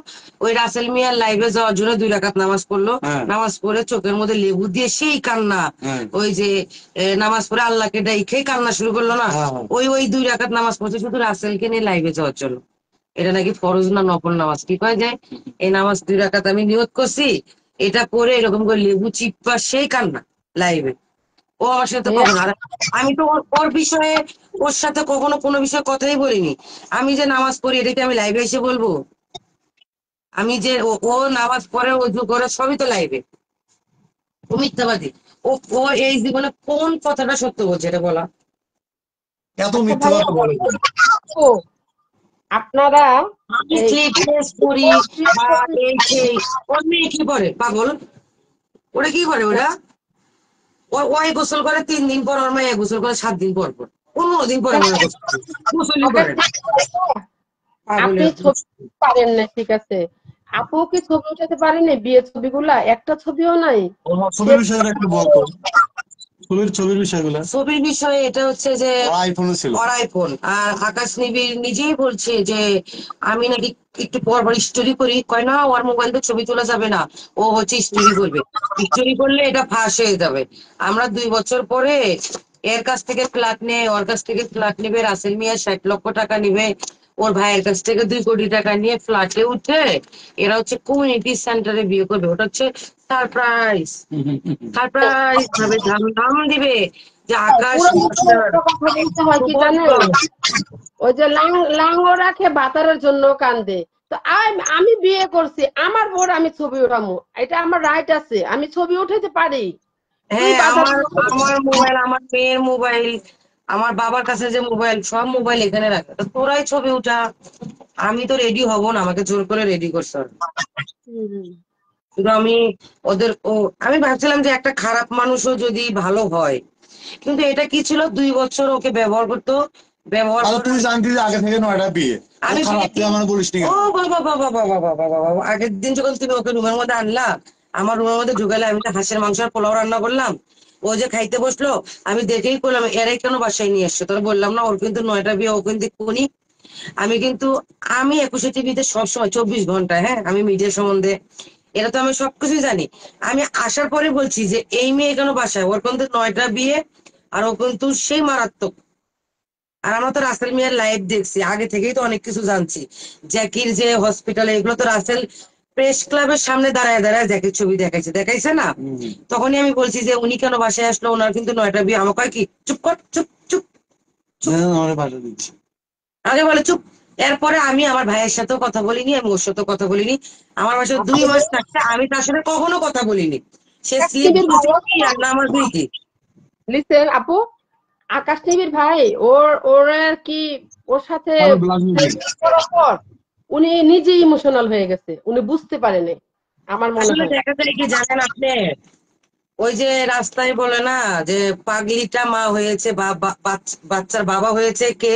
ওই রাসেল মিয়ার লাইভে যাওয়ার জন্য 2 রাকাত নামাজ পড়লো। হ্যাঁ। নামাজ পড়ে চোখের মধ্যে লেবু দিয়ে সেই কান্না, হ্যাঁ। ওই যে নামাজ পড়ে আল্লাহকে ডাইকে কান্না শুরু করলো না, হ্যাঁ। ওই 2 রাকাত নামাজ পড়ছে শুধু রাসেলকে নিয়ে লাইভে যাওয়ার জন্য। এটা নাকি ফরজ না নফল নামাজ, কি কয় যায় এই নামাজ 2 রাকাত আমি নিয়ত করছি, এটা করে এরকম করে লেবু চিপ্পা সেই কান্না লাইভে। ও আমার সাথে হ্যাঁ, কখনো, আর আমি তো ওর বিষয়ে, ওর সাথে কখনো কোনো বিষয়ে কথাই বলিনি। আমি যে নামাজ পড়ি এটা কি আমি লাইভে এসে বলবো? আমি যে ও নামাজ পড়ে, ওযু করে, সবই তো লাইভে। ও মিথ্যাবাদী। ও ও এই জীবনে কোন কথাটা সত্য বলছে এটা বলা? এত আচ্ছা মিথ্যে ভাইয়া, কথা বলে। আপু, আপনারা আমি এই স্লিপ ড্রেস পরি বা এই সেই, ওর মেয়ে কি করে পাগল? ওরা কি করে ওরা? ওই গোসল করে 3 দিন পর, ওর মেয়ে গোসল করে 7 দিন পর পর, 15 দিন পরে মনে গোসল করে। গোসলই করে না। আপনি পাগলের ছবি পারেন না, ঠিক আছে। আপু কি ছবি উঠাতে পারেনি? বিয়ের ছবিগুলা একটা ছবিও নাই। সে ছবির বিষয়ে একটু বলতো, ছবির বিষয়গুলো। ছবির বিষয়ে এটা হচ্ছে যে আইফোন ছিল। ওর আইফোন। আর আকাশ নিবিড় নিজেই বলছে যে আমি নাকি একটু পর পর স্টোরি করি, কয় না ওর মোবাইল তো ছবি তোলা যাবে না, ও হচ্ছে স্টোরি করবে। স্টোরি করলে এটা ফাঁস হয়ে যাবে। আমরা 2 বছর পরে এর কাছ থেকে ফ্ল্যাট নিয়ে, ওর কাছ থেকে ফ্ল্যাট নিবে, রাসেল মিয়া 60 লক্ষ টাকা নিবে, ওর ভাইয়ের কাছ থেকে 2 কোটি টাকা নিয়ে ফ্ল্যাটে উঠে এরা হচ্ছে কমিউনিটি সেন্টারে বিয়ে করবে। ওটা হচ্ছে সারপ্রাইজ। সারপ্রাইজ ভাবে ধাম দিবে যে আকাশ পুরো একটা কথা বলতে হয় কি জানেন, ওই যে লাঙ্গ রাখে বাতারের জন্য কান্দে। তো আমি বিয়ে করছি, আমার বোর আমি ছবি উঠামু, এটা আমার রাইট আছে, আমি ছবি উঠাইতে পারি। তুই হ্যাঁ, বাধা আমার দিবি কেন? আমার মোবাইল, আমার মেয়ের মোবাইল, আমার বাবার কাছে যে মোবাইল, সব মোবাইল এখানে রাখে। তো তোরাই ছবি উঠা, আমি তো রেডি হব না, আমাকে জোর করে রেডি করছে ওরা। হুম। কিন্তু আমি আমি ভাবছিলাম যে একটা খারাপ মানুষও যদি ভালো হয়, কিন্তু এটা কি ছিল, 2 বছর ওকে ব্যবহার করতো, ব্যবহার তাহলে করে। তুই জানতি যে আগে থেকে 9টা বিয়ে, ও আমি খারাপ, তুই আমার বলিস নি ও কেন? বাবা বাবা বাবা বাবা বাবা, আগের দিন যখন তুমি ওকে রুমের মধ্যে আনলা, আমার রুমের মধ্যে ঢুকালে, আমি তো হাঁসের মাংস আর পোলাও রান্না করলাম, ও যে খাইতে বসলো, আমি দেখেই করলাম এরাই কেন বাসায় নিয়ে এসছো। তোর বললাম না ওর কিন্তু 9টা বিয়ে, ও কিন্তু কোনি। আমি কিন্তু, আমি 21 টিভিতে সবসময় 24 ঘন্টা, হ্যাঁ, আমি মিডিয়া সম্বন্ধে এটা তো আমি সবকিছুই জানি। আমি আসার পরে বলছি যে এই মেয়ে কেন বাসায়, ওর কিন্তু 9টা বিয়ে, আর ও কিন্তু সেই মারাত্মক। আর আমরা তো রাসেল মিয়ার লাইভ দেখছি, আগে থেকেই তো অনেক কিছু জানছি। জ্যাকির যে হসপিটালে, এগুলো তো রাসেল প্রেস ক্লাবের সামনে দাঁড়ায় দাঁড়ায় জ্যাকির ছবি দেখাইছে না? তখনই আমি বলছি যে উনি কেন বাসায় আসলো, ওনার কিন্তু 9টা বিয়ে। আমাকে কয় কি, চুপ কর, চুপ চুপ। আমার পাঠিয়ে দিচ্ছি। আগে বলে চুপ। এরপরে আমি আমার ভাইয়ের সাথেও কথা বলিনি, আমি ওর সাথেও কথা বলিনি। আমার বাসায় 2 মাস থাকতে আমি তার সাথে কখনো কথা বলিনি। সে স্লিপ আকাশনিবির দিয়েছে কি আর না আমার দুই কি। লিসেন আপু, আকাশনিবির ভাই, ওর আর কি, ওর সাথে ভালো ব্লাড মিউজিক। করার পর উনি নিজে ইমোশনাল হয়ে গেছে, উনি বুঝতে পারেনি আমার মনে আসলে হয়। দেখা যায় কি জানেন আপনি, ওই যে রাস্তায় বলে না যে পাগলিটা মা হয়েছে বা বাচ্চার বাবা হয়েছে কে।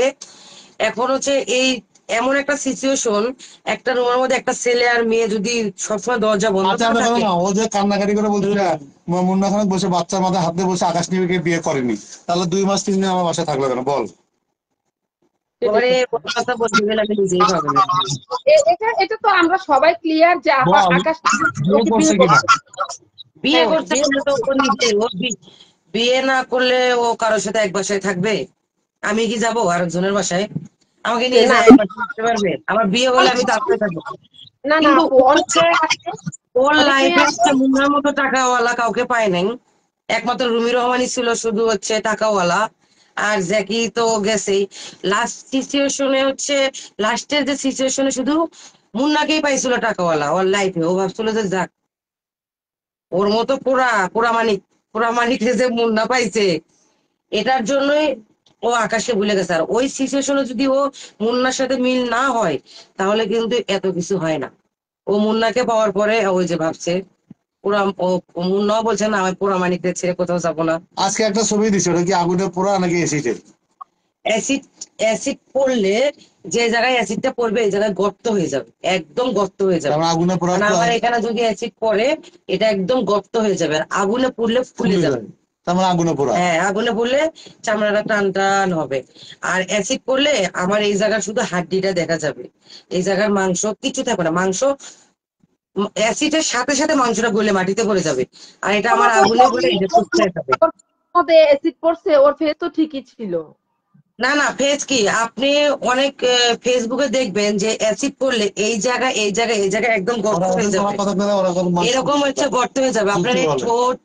এখন হচ্ছে এই এমন একটা সিচুয়েশন, একটা রুমের মধ্যে একটা ছেলে আর মেয়ে যদি সবসময় দরজা বন্ধ আচ্ছা, করে থাকে। না, ও যে কান্নাকাটি করে বলছিল মুন্না খান বসে বাচ্চার মাথায় হাত দিয়ে বসে আকাশ নিবিকে বিয়ে করেনি, তাহলে 2 মাস 3 দিন আমার বাসায় থাকলো কেন বল? ওরে ওর কথা বলতে গেলে আমি নিজেই পাবো না। এটা এটা তো আমরা সবাই ক্লিয়ার যে বল, আকাশ বিয়ে ওকে করছে বিয়ে কিনা? করছে। বিয়ে হ্যাঁ, করতে বিয়ে গেলে তো ও নিজে, বিয়ে না করলে ও কারোর সাথে এক বাসায় থাকবে? আমি কি যাবো আরেকজনের বাসায়? আমাকে করছে নিয়ে না। যায় এক বাসায় থাকতে পারবে? আমার বিয়ে হলে আমি তার সাথে থাকবো। না না কিন্তু আপু, ও অনেক হচ্ছে, মেয়ে আছে, ওর অনেক মেয়ে লাইফে আছে। হচ্ছে মুন্নার মতো টাকাওয়ালা কাউকে পায় নাই। একমাত্র রুমি রহমানই ছিল শুধু হচ্ছে টাকাওয়ালা। আর জ্যাকি তো গেছেই। লাস্ট সিচুয়েশনে হচ্ছে, লাস্টের যে সিচুয়েশনে শুধু মুন্নাকেই পাইছিল টাকাওয়ালা ওর লাইফে। ও ভাবছিল যে যাক, ওর মতো পোড়া মানিক যে মুন্না পাইছে, এটার জন্যই ও আকাশে ভুলে গেছে। আর ওই সিচুয়েশনে যদি ও মুন্নার সাথে মিল না হয়, তাহলে কিন্তু এত কিছু হয় না। ও মুন্নাকে পাওয়ার পরে ওই যে ভাবছে, মুন্নাও বলছে না আমি পোড়া মানিকদের ছেড়ে কোথাও যাবো না। আজকে একটা ছবি দিছে, ওটা কি আগুনে পোড়া নাকি এসিডে? অ্যাসিড অ্যাসিড পড়লে যে জায়গায় অ্যাসিডটা পড়বে এই জায়গায় গর্ত হয়ে যাবে, একদম গর্ত হয়ে যাবে। আগুনে পড়া মানে আমার এখানে যদি অ্যাসিড পড়ে এটা একদম গর্ত হয়ে যাবে, আর আগুনে পুড়লে ফুলে যাবে। তার মানে আগুনে পোড়া। হ্যাঁ, আগুনে পুড়লে চামড়াটা টান টান হবে। আর অ্যাসিড পড়লে আমার এই জায়গার শুধু হাড্ডিটা দেখা যাবে, এই জায়গার মাংস কিছু থাকবে না। মাংস অ্যাসিডের সাথে সাথে মাংসটা গলে মাটিতে পড়ে যাবে, আর এটা আমার আগুনে পড়লে এই যে ফুসকে যাবে। অ্যাসিড পড়ছে, ওর ফেস তো ঠিকই ছিল। না না, ফেজ কি, আপনি অনেক ফেসবুকে দেখবেন যে অ্যাসিড পড়লে এই জায়গায় এই জায়গায় এই জায়গায় একদম গর্ত হয়ে যাবে, এরকম হচ্ছে গর্ত হয়ে যাবে। আপনার এই ঠোঁট,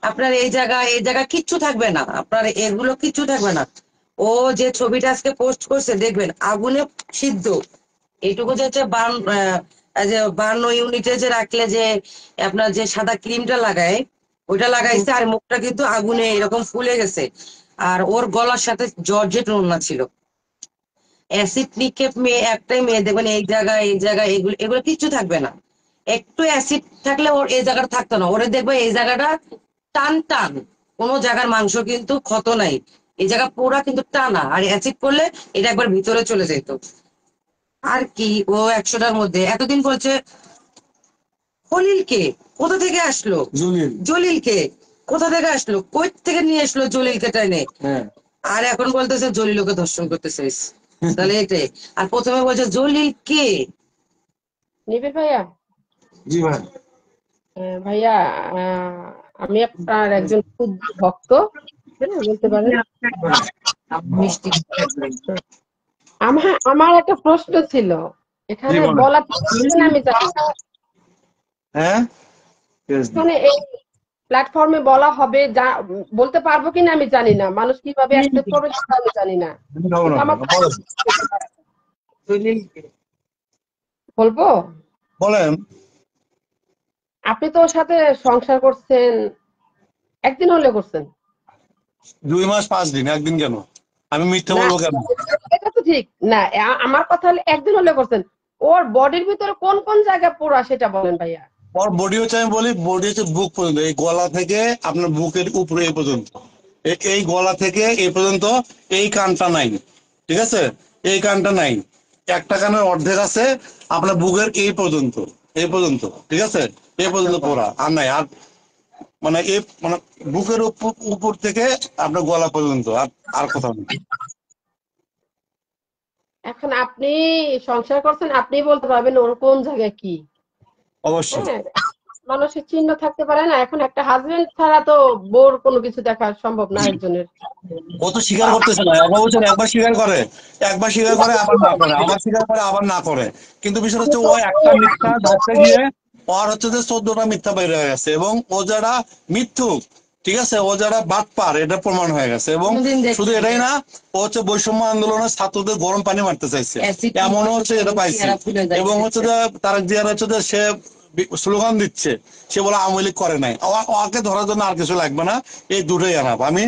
আপনার এই জায়গা কিচ্ছু থাকবে না, আপনার এগুলো কিচ্ছু থাকবে না। ও যে ছবিটা আজকে পোস্ট করছে দেখবেন আগুনে সিদ্ধ। এইটুকু যে হচ্ছে যে 52 ইউনিটে যে রাখলে যে আপনার যে সাদা ক্রিমটা লাগায় ওইটা লাগাইছে, আর মুখটা কিন্তু আগুনে এরকম ফুলে গেছে। আর ওর গলার সাথে জর্জেট ওড়না ছিল। অ্যাসিড নিক্ষেপ মেয়ে, একটাই মেয়ে দেখবেন এই জায়গায় এগুলো এগুলো কিচ্ছু থাকবে না। একটু অ্যাসিড থাকলে ওর এই জায়গাটা থাকতো না, ওরে দেখবে এই জায়গাটা টান টান, কোনো জায়গার মাংস কিন্তু ক্ষত নাই, এই জায়গা পুরা কিন্তু টানা। আর অ্যাসিড পড়লে এটা একবার ভিতরে চলে যেত। আর কি, ও 100টার মধ্যে এতদিন বলছে খলিলকে, কোথা থেকে আসলো জলিলকে, কোথা থেকে আসলো, কই থেকে নিয়ে আসলো জলিলকে টেনে। আর এখন বলতেছে জলিল ওকে ধর্ষণ করতে চাইছে, তাহলে এটাই। আর প্রথমে বলছে জলিল কে। নিবিড় ভাইয়া, জি ভাই। ভাইয়া, আমি আপনার একজন ক্ষুদ্র ভক্ত, হ্যাঁ, বলতে পারেন। মিষ্টি আমার একটা প্রশ্ন ছিল, এখানে বলা কিনা আমি জানি না। হ্যাঁ, মানে এই প্ল্যাটফর্মে বলা হবে, বলতে পারবো কিনা আমি জানি না, মানুষ কিভাবে অ্যাকসেপ্ট করবে সেটা আমি জানি না। আমার বলবো, বলেন। আপনি তো ওর সাথে সংসার করছেন, একদিন হলে করছেন? 2 মাস 5 দিন, একদিন কেন? আমি মিথ্যা না, বলবো কেন? এটা তো ঠিক না। আমার কথা হলে একদিন হলে করছেন। ওর বডির ভিতরে কোন কোন জায়গা পোড়া সেটা বলেন ভাইয়া। ওর বডি হচ্ছে, আমি বলি বডি হচ্ছে বুক পর্যন্ত, এই গলা থেকে আপনার বুকের উপরে এই পর্যন্ত, এই গলা থেকে এই পর্যন্ত, এই কানটা নাই, ঠিক আছে, এই কানটা নাই, একটা কানের অর্ধেক আছে আপনার বুকের এই পর্যন্ত, ঠিক আছে, এই পর্যন্ত পড়া, আর নাই। আর মানে এই মানে বুকের উপর থেকে আপনার গলা পর্যন্ত, আর কোথাও নেই। এখন আপনি সংসার করছেন, আপনি বলতে পারবেন ওর কোন জায়গায় কি। অবশ্যই। হ্যাঁ, মানুষের চিহ্ন থাকতে পারে না। এখন একটা হাজবেন্ড ছাড়া তো বোর কোনো কিছু দেখা সম্ভব না একজনের। ও তো স্বীকার করতেছে না, একবার স্বীকার করে, আবার না করে, আবার স্বীকার করে, আবার না করে। কিন্তু বিষয় হচ্ছে ও একটা মিথ্যা ধরতে গিয়ে ওর হচ্ছে যে 14টা মিথ্যা বের হয়ে গেছে, এবং ও যারা মিথ্যুক, ঠিক আছে, ও যারা বাটপার এটা প্রমাণ হয়ে গেছে। এবং শুধু এটাই না, ও হচ্ছে বৈষম্য আন্দোলনের ছাত্রদের গরম পানি মারতে চাইছে, এমনও হচ্ছে এটা পাইছে। এবং হচ্ছে যে তারা জিয়ার হচ্ছে যে সে স্লোগান দিচ্ছে, সে বলে আওয়ামী লীগ করে নাই। ওকে ধরার জন্য আর কিছু লাগবে না, এই দুটোই আনাব। আমি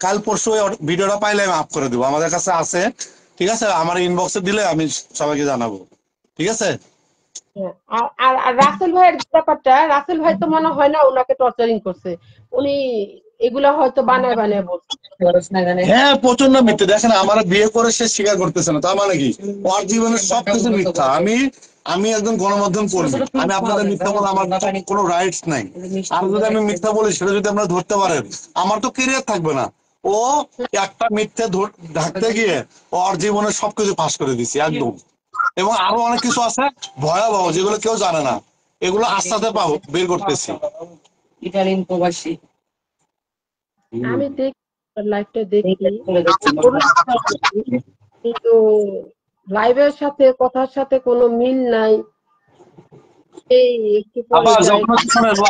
কাল পরশু ভিডিওটা পাইলে আমি আপ করে দেবো, আমাদের কাছে আছে, ঠিক আছে, আমার ইনবক্সে দিলে আমি সবাইকে জানাবো, ঠিক আছে। আর রাসেল ভাইয়ের ব্যাপারটা, রাসেল ভাই তো মনে হয় না ওনাকে টর্চারিং করছে, উনি এগুলা হয়তো বানায় বানায় বলছে। হ্যাঁ, প্রচন্ড মিথ্যে। দেখেন, আমার বিয়ে করে সে স্বীকার করতেছে না, তার মানে কি ওর জীবনের সবকিছু মিথ্যা। আমি একজন গণমাধ্যম কর্মী, আমি আপনাদের মিথ্যা বলে আমার কোনো রাইটস নাই। আর যদি আমি মিথ্যা বলি সেটা যদি আপনারা ধরতে পারেন, আমার তো কেরিয়ার থাকবে না। ও একটা মিথ্যে ঢাকতে গিয়ে ওর জীবনের সবকিছু ফাঁস করে দিছি একদম। এবং আরো অনেক কিছু আছে ভয়াবহ, যেগুলো কেউ জানে না, এগুলো আস্তে আস্তে বের করতেছি। ইটালিয়ান প্রবাসী, আমি দেখি, লাইভটা দেখি, কিন্তু লাইভের সাথে কথার সাথে কোনো মিল নাই। এই একটু পরে যাই।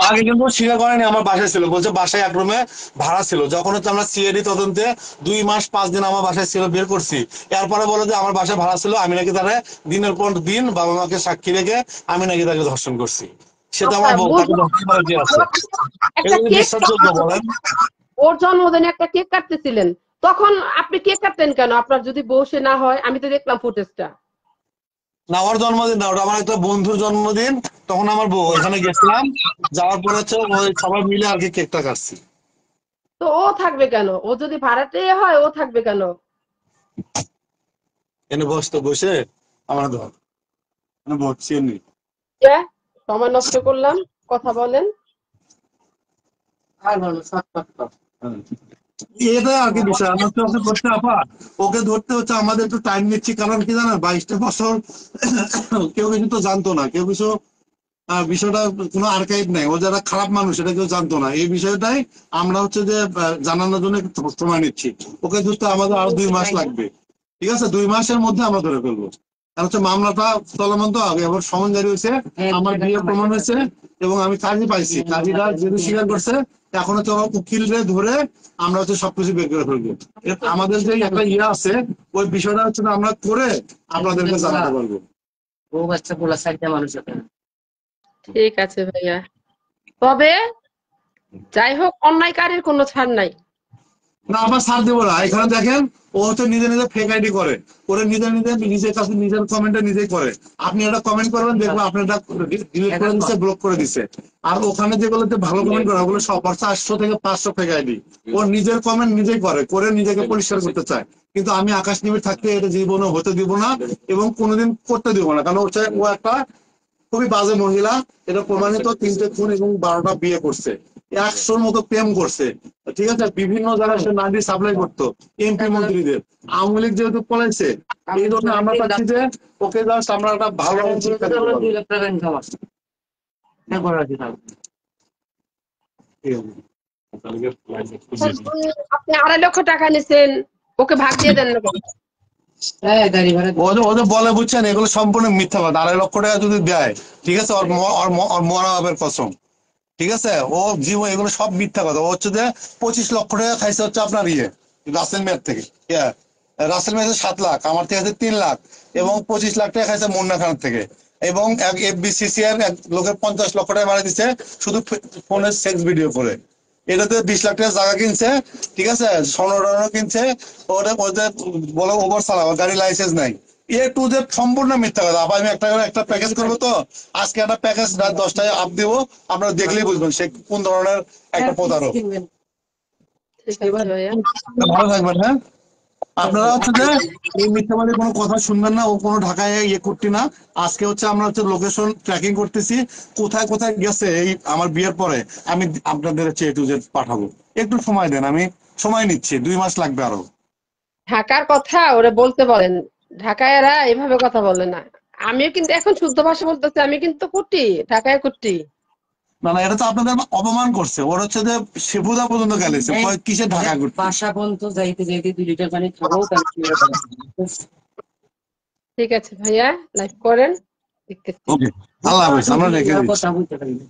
আগে কিন্তু স্বীকার করেনি আমার বাসায় ছিল, বলছে বাসায় এক রুমে ভাড়া ছিল। যখন হচ্ছে আমরা সিআইডি তদন্তে 2 মাস 5 দিন আমার বাসায় ছিল, বের করছি। এরপরে বলে যে আমার বাসায় ভাড়া ছিল, আমি নাকি তারা দিনের পর দিন বাবা মাকে সাক্ষী রেখে আমি নাকি তাকে ধর্ষণ করছি। সেটা আমার বউ, তাকে ধর্ষণ করার যে আছে, এগুলো বিশ্বাসযোগ্য বলেন? ওর জন্মদিনে একটা কেক কাটতেছিলেন, তখন আপনি কেক কাটতেন কেন? আপনার যদি বউ সে না হয়, আমি তো দেখলাম ফুটেজটা। না, ওর জন্মদিন না, ওটা আমার একটা বন্ধুর জন্মদিন, তখন আমার বউ এখানে গেছিলাম, যাওয়ার পরে হচ্ছে সবাই মিলে আর কি কেকটা কাটছি। তো ও থাকবে কেন? ও যদি ভাড়াটে হয় ও থাকবে কেন? এনে বসতো, বসে আমার ধর বসছি এমনি। সময় নষ্ট করলাম, কথা বলেন। এটাই আর কি বিষয়। আমার তো ওকে ধরতে আপা, ওকে ধরতে হচ্ছে আমাদের একটু টাইম নিচ্ছি, কারণ কি জানেন 22টা বছর কেউ কিছু তো জানতো না, কেউ কিছু বিষয়টা কোনো আর্কাইভ নাই, ও যারা খারাপ মানুষ এটা কেউ জানতো না। এই বিষয়টাই আমরা হচ্ছে যে জানানোর জন্য একটু সময় নিচ্ছি। ওকে ধরতে আমাদের আরো 2 মাস লাগবে, ঠিক আছে? 2 মাসের মধ্যে আমরা ধরে ফেলবো। কারণ হচ্ছে মামলাটা চলমান তো, আগে আবার সমন জারি হয়েছে, আমার বিয়ে প্রমাণ হয়েছে এবং আমি কাজই পাইছি, কাজীরা যেহেতু স্বীকার করছে, এখন হচ্ছে উকিলরে ধরে আমরা হচ্ছে সবকিছু বের করে ফেলবো। আমাদের যে একটা ইয়ে আছে, ওই বিষয়টা হচ্ছে আমরা করে আপনাদেরকে জানাতে পারবো। ও বাচ্চা পোলা সাইডটা মানুষ আছে। ঠিক আছে ভাইয়া, তবে যাই হোক অন্যায়কারীর কোনো ছাড় নাই। না আবার ছাড় দেবো না। এখানে দেখেন ও হচ্ছে নিজে নিজে ফেক আইডি করে, ওরে নিজের কাছে নিজের কমেন্টে নিজেই করে। আপনি একটা কমেন্ট করবেন, দেখবো আপনি এটা ডিলিট করে দিচ্ছে, ব্লক করে দিচ্ছে। আর ওখানে যেগুলোতে ভালো কমেন্ট করে ওগুলো সব 400 থেকে 500 ফেক আইডি। ও নিজের কমেন্ট নিজেই করে নিজেকে পরিষ্কার করতে চায়। কিন্তু আমি আকাশ নিবিড় থাকতে এটা জীবনে হতে দিব না এবং কোনোদিন করতে দিব না, কারণ হচ্ছে ও একটা খুবই বাজে মহিলা। এটা প্রমাণিত, 3টে খুন এবং 12টা বিয়ে করছে, 100-র মতো প্রেম করছে, ঠিক আছে? বিভিন্ন জায়গায় সে নারী সাপ্লাই করতো এমপি মন্ত্রীদের। আওয়ামী লীগ যেহেতু পলাইছে, এই জন্য আমরা চাচ্ছি যে ওকে জাস্ট আমরা একটা ভালো শিক্ষা দিতে পারবো। 2 লাখ টাকা ইনকাম আছে। হ্যাঁ করা আছে তাহলে। আপনি 2.5 লক্ষ টাকা নিছেন, ওকে ভাগ দিয়ে দেন না কেন? হ্যাঁ গাড়ি ভাড়া ওদের বলে বুঝছেন, এগুলো সম্পূর্ণ মিথ্যা কথা। 2.5 লক্ষ টাকা যদি দেয়, ঠিক আছে, ওর মরা বাবার কসম, ঠিক আছে? ও জীবন এগুলো সব মিথ্যা কথা। ও হচ্ছে যে 25 লক্ষ টাকা খাইছে হচ্ছে আপনার রাসেল মেয়ার থেকে। রাসেল মেয়ার 7 লাখ, আমার থেকে আছে 3 লাখ, এবং 25 লাখ টাকা খাইছে মুন্না খানের থেকে। এবং এক এফবিসিসি এর এক লোকের 50 লক্ষ টাকা মারা দিচ্ছে শুধু ফোনের সেক্স ভিডিও করে। এটাতে 20 লাখ টাকা জায়গা কিনছে, ঠিক আছে, স্বর্ণ কিনছে। ওদের বলে ওভার চালাবো, গাড়ি লাইসেন্স নাই। টু জেড সম্পূর্ণ মিথ্যা কথা। আবার আমি একটা প্যাকেজ করবো, তো আজকে একটা প্যাকেজ রাত 10টায় আপ দিব, আপনারা দেখলেই বুঝবেন সে কোন ধরনের একটা প্রতারক। ঠিক আছে ভাইয়া। ভালো থাকবেন। হ্যাঁ, আপনারা হচ্ছে যে এই মিথ্যাবাদী কোনো কথা শুনবেন না। ও কোনো ঢাকায় ইয়ে করতে না। আজকে হচ্ছে আমরা হচ্ছে লোকেশন ট্র্যাকিং করতেছি, কোথায় কোথায় গেছে এই আমার বিয়ের পরে আমি আপনাদের হচ্ছে A to Z পাঠাবো। একটু সময় দেন, আমি সময় নিচ্ছি, 2 মাস লাগবে আরো। ঢাকার কথা ওরে বলতে বলেন, ঢাকায় এরা এভাবে কথা বলে না। আমিও কিন্তু এখন শুদ্ধ ভাষা বলতেছি, আমি কিন্তু কুটি, ঢাকায় কুটি। না না, এটা তো আপনাদের অপমান করছে। ওর হচ্ছে যে শিবুদা পর্যন্ত গেলেছে, কিসের ঢাকা করতে। বাসা পর্যন্ত যাইতে যাইতে 2 লিটার পানি খাবো। ঠিক আছে ভাইয়া, লাইভ করেন, দেখতেছি। ওকে, আল্লাহ হাফেজ। আমরা রেখে দিচ্ছি। কথা বলতে পারি না।